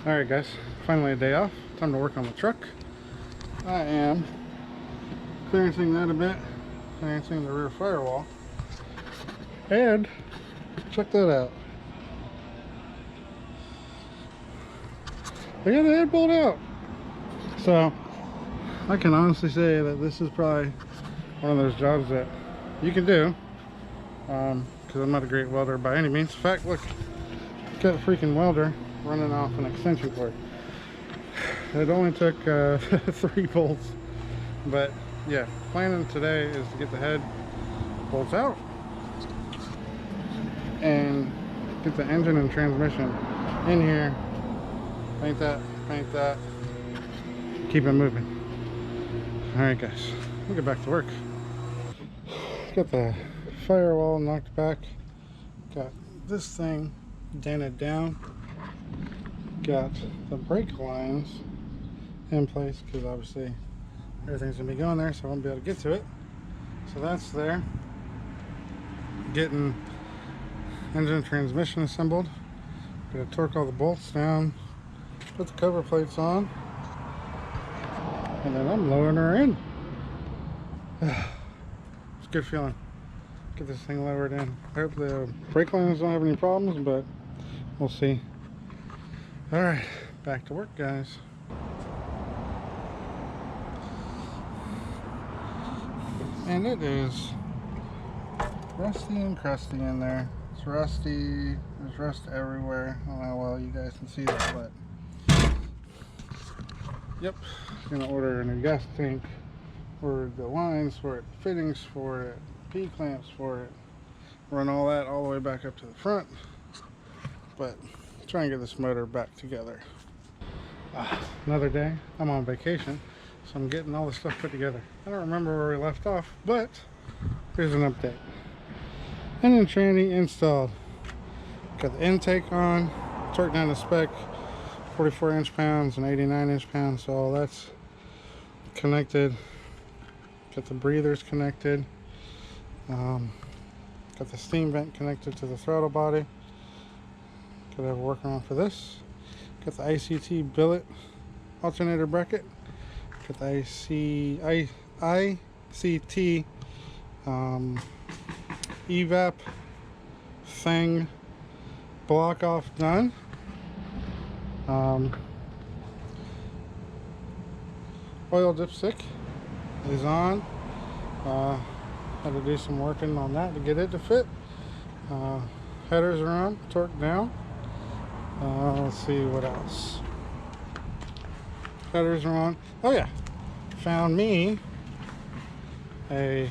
Alright guys, finally a day off. Time to work on the truck. I am clearancing that a bit, clearancing the rear firewall. And check that out. I got the head bolt out. So I can honestly say that this is probably one of those jobs that you can do. Because I'm not a great welder by any means. In fact, look, got a freaking welder running off an extension cord. It only took 3 bolts, but yeah, planning today is to get the head bolts out and get the engine and transmission in here, paint that, keep it moving. All right guys, we'll get back to work. Got the firewall knocked back, got this thing dented down, got the brake lines in place because obviously everything's gonna be going there, so I won't be able to get to it. So that's there. Getting engine and transmission assembled. Gonna torque all the bolts down, put the cover plates on, and then I'm lowering her in. It's a good feeling. Get this thing lowered in. I hope the brake lines don't have any problems, but we'll see. All right, back to work, guys. And it is rusty and crusty in there. It's rusty. There's rust everywhere. I don't know how well you guys can see that, but yep. Gonna order a new gas tank. Ordered the lines for it, fittings for it, P-clamps for it. Run all that all the way back up to the front. But try and get this motor back together. Another day. I'm on vacation, so I'm getting all the stuff put together. I don't remember where we left off, but here's an update. Engine tranny installed. Got the intake on, torqued down to spec, 44 inch-pounds and 89 inch-pounds, so all that's connected. Got the breathers connected. Got the steam vent connected to the throttle body. Gotta have a workaround for this. Got the ICT billet alternator bracket. Got the ICT evap thing block off done. Oil dipstick is on. Had to do some working on that to get it to fit. Headers are on, torqued down. Let's see what else. Headers are on. Oh yeah, found me a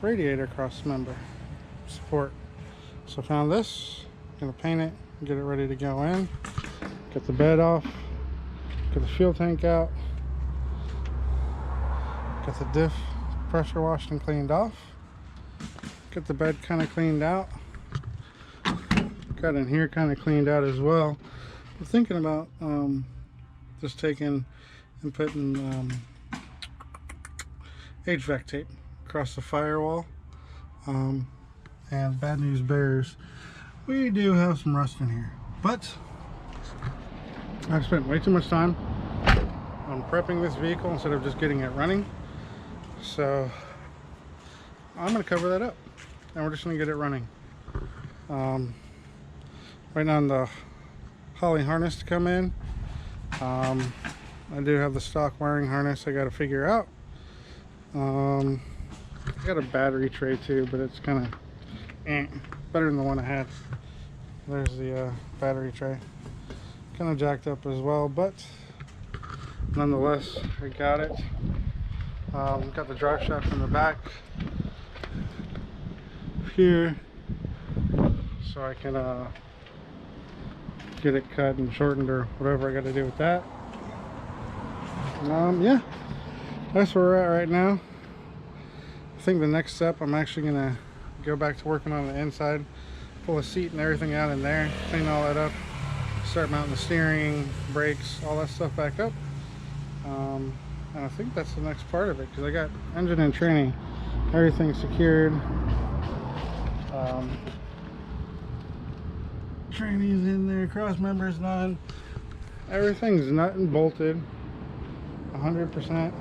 radiator cross member support. So found this, gonna paint it, get it ready to go in. Get the bed off, get the fuel tank out, get the diff pressure washed and cleaned off, get the bed kind of cleaned out, got in here kind of cleaned out as well. I'm thinking about just taking and putting HVAC tape across the firewall. And bad news bears, we do have some rust in here, but I've spent way too much time on prepping this vehicle instead of just getting it running. So I'm going to cover that up and we're just going to get it running. Waiting on the Holley harness to come in. I do have the stock wiring harness I got to figure out. I got a battery tray too, but it's kind of better than the one I had. There's the battery tray. Kind of jacked up as well, but nonetheless, I got it. Got the drive shaft in the back here, so I can get it cut and shortened or whatever I got to do with that. Yeah, that's where we're at right now. I think the next step, I'm actually gonna go back to working on the inside, pull a seat and everything out in there, clean all that up, start mounting the steering, brakes, all that stuff back up. And I think that's the next part of it, because I got engine and training, everything secured. trannies in there, cross members none. Everything's nut and bolted 100%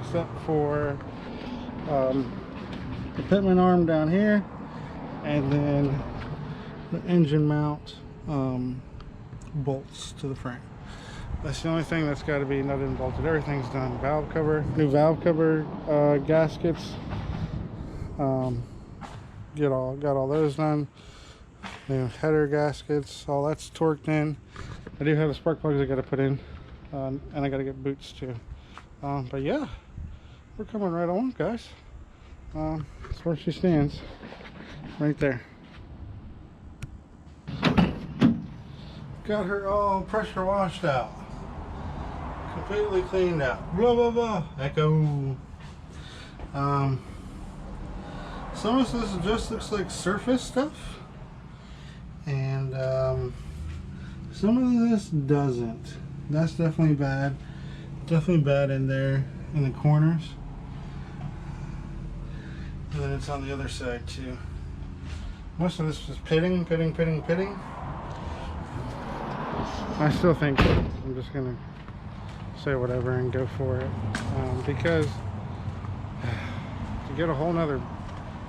except for the pitman arm down here, and then the engine mount bolts to the frame. That's the only thing that's got to be nutted and bolted. Everything's done. Valve cover, new valve cover gaskets. Got all those done. New header gaskets. All that's torqued in. I do have the spark plugs I got to put in, and I got to get boots too. But yeah, we're coming right along, guys. That's where she stands, right there. Got her all pressure washed out, completely cleaned out. Blah blah blah. Echo. Some of this just looks like surface stuff, and some of this doesn't. That's definitely bad. Definitely bad in there in the corners. And then it's on the other side too. Most of this is pitting. I still think I'm just gonna say whatever and go for it, because to get a whole nother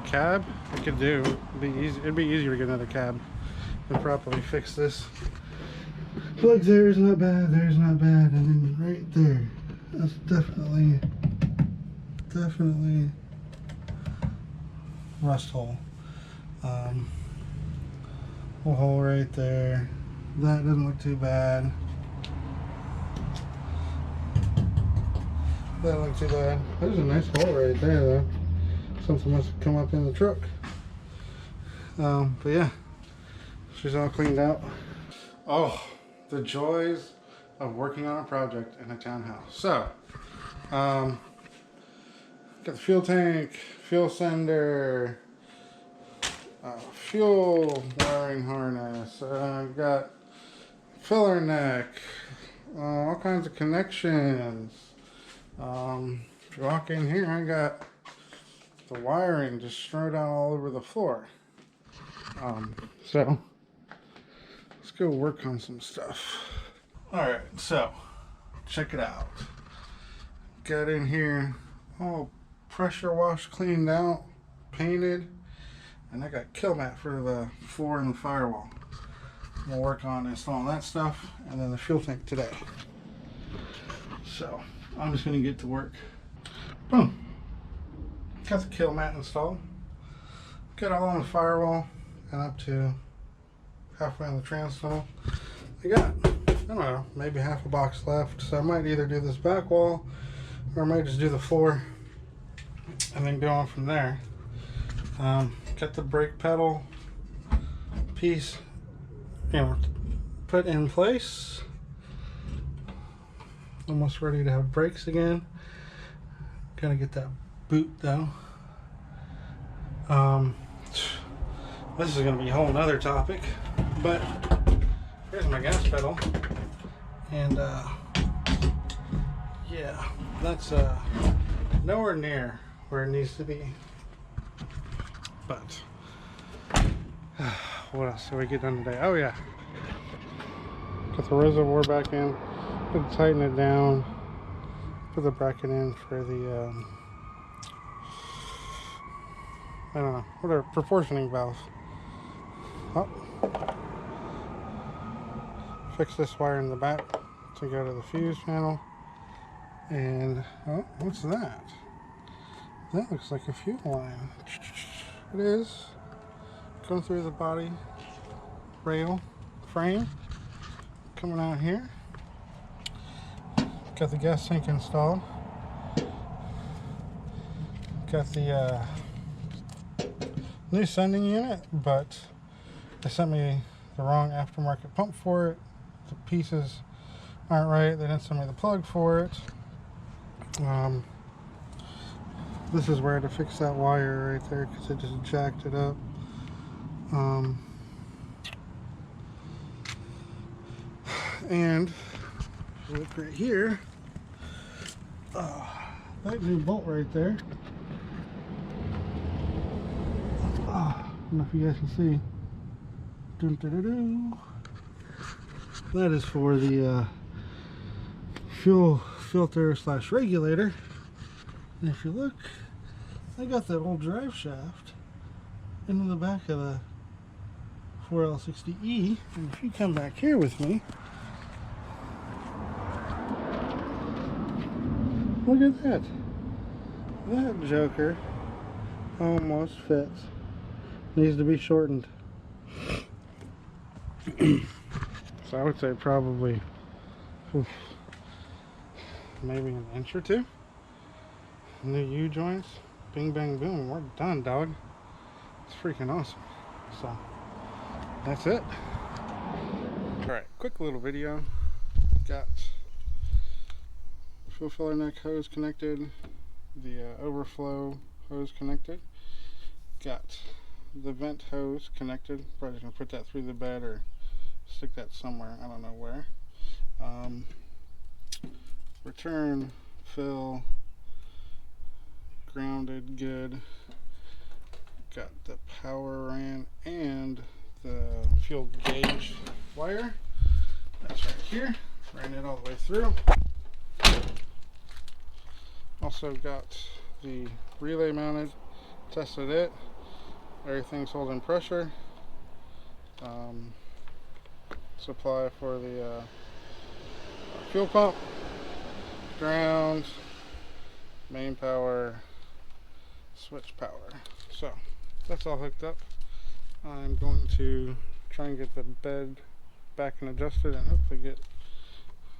cab, I could do. It'd be easier to get another cab and properly fix this. Plugs there is not bad. There's not bad, and then right there, that's definitely rust hole. A hole right there. That doesn't look too bad. That doesn't look too bad. There's a nice hole right there though. Something must have come up in the truck. But yeah, she's all cleaned out. Oh, the joys of working on a project in a townhouse. So, got the fuel tank, fuel sender, fuel wiring harness, got filler neck, all kinds of connections. If you walk in here, I got the wiring just strewed out all over the floor. So let's go work on some stuff. Alright, so check it out. Got in here all pressure washed, cleaned out, painted, and I got kill mat for the floor and the firewall. I'm gonna work on installing that stuff and then the fuel tank today. So I'm just gonna get to work. Boom. Got the kill mat installed. Got all on the firewall and up to halfway on the trans tunnel. I got, I don't know, maybe half a box left. So I might either do this back wall or I might just do the floor and then go on from there. Got the brake pedal piece, put in place. Almost ready to have brakes again. Gotta get that boot though. This is gonna be a whole nother topic, but here's my gas pedal, and yeah, that's nowhere near where it needs to be. But what else did we get done today? Oh yeah, got the reservoir back in, got to tighten it down, put the bracket in for the I don't know, whatever, proportioning valve. Oh. Fix this wire in the back to go to the fuse panel. And oh, what's that? That looks like a fuel line. It is. Going through the body rail frame. Coming out here. Got the gas tank installed. Got the new sending unit, but they sent me the wrong aftermarket pump for it. The pieces aren't right. They didn't send me the plug for it. This is where to fix that wire right there because it just jacked it up. And look right here, that new bolt right there. I don't know if you guys can see. Dun, dun, dun, dun. That is for the fuel filter slash regulator. And if you look, I got that old drive shaft into the back of the 4L60E. And if you come back here with me, look at that. That joker almost fits. Needs to be shortened. So I would say probably maybe an inch or two. New U-joints. Bing bang boom. We're done, dog. It's freaking awesome. So that's it. Alright, quick little video. Got fuel filler neck hose connected, the overflow hose connected, got the vent hose connected. Probably gonna put that through the bed or stick that somewhere, I don't know where. Return, fill, grounded, good. Got the power ran and the fuel gauge wire. That's right here. Ran it all the way through. Also got the relay mounted, tested it. Everything's holding pressure. Supply for the fuel pump, ground, main power, switch power. So that's all hooked up. I'm going to try and get the bed back and adjusted and hopefully get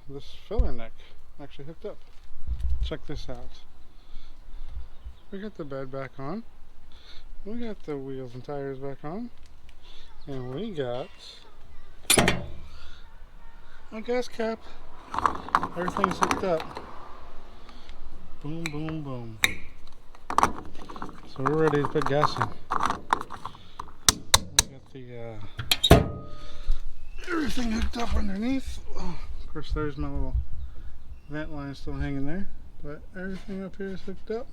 this filler neck actually hooked up. Check this out. We got the bed back on. We got the wheels and tires back on. And we got a gas cap. Everything's hooked up. Boom, boom, boom. So we're ready to put gas in. We got the everything hooked up underneath. Oh, of course, there's my little vent line still hanging there, but everything up here is hooked up.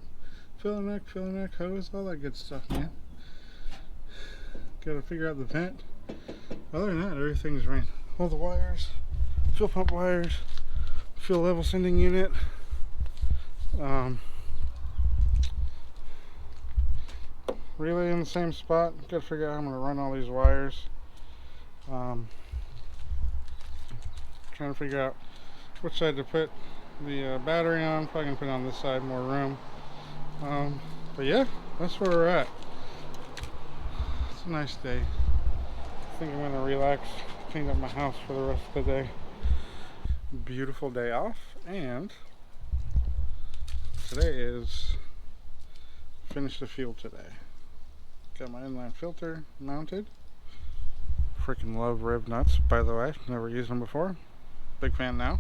Filler neck, hose, all that good stuff, man. Gotta figure out the vent. Other than that, everything's ran. All the wires, fuel pump wires, fuel level sending unit. Relay in the same spot. Gotta figure out how I'm gonna run all these wires. Trying to figure out which side to put the battery on. Probably gonna put it on this side, more room. But yeah, that's where we're at. It's a nice day. I think I'm gonna relax, clean up my house for the rest of the day. Beautiful day off, and today is finish the fuel today. Got my inline filter mounted. Freaking love rib nuts, by the way. Never used them before. Big fan now.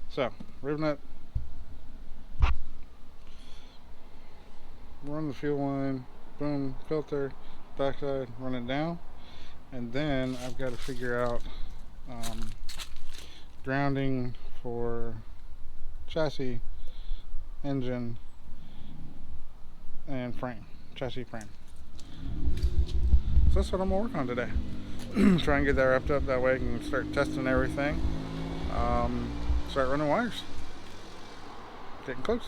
So, rib nut. Run the fuel line. Boom, filter. Backside, run it down. And then I've got to figure out grounding for chassis, engine, and frame. Chassis frame. So that's what I'm gonna work on today. Try and get that wrapped up, that way I can start testing everything. Start running wires. Getting close.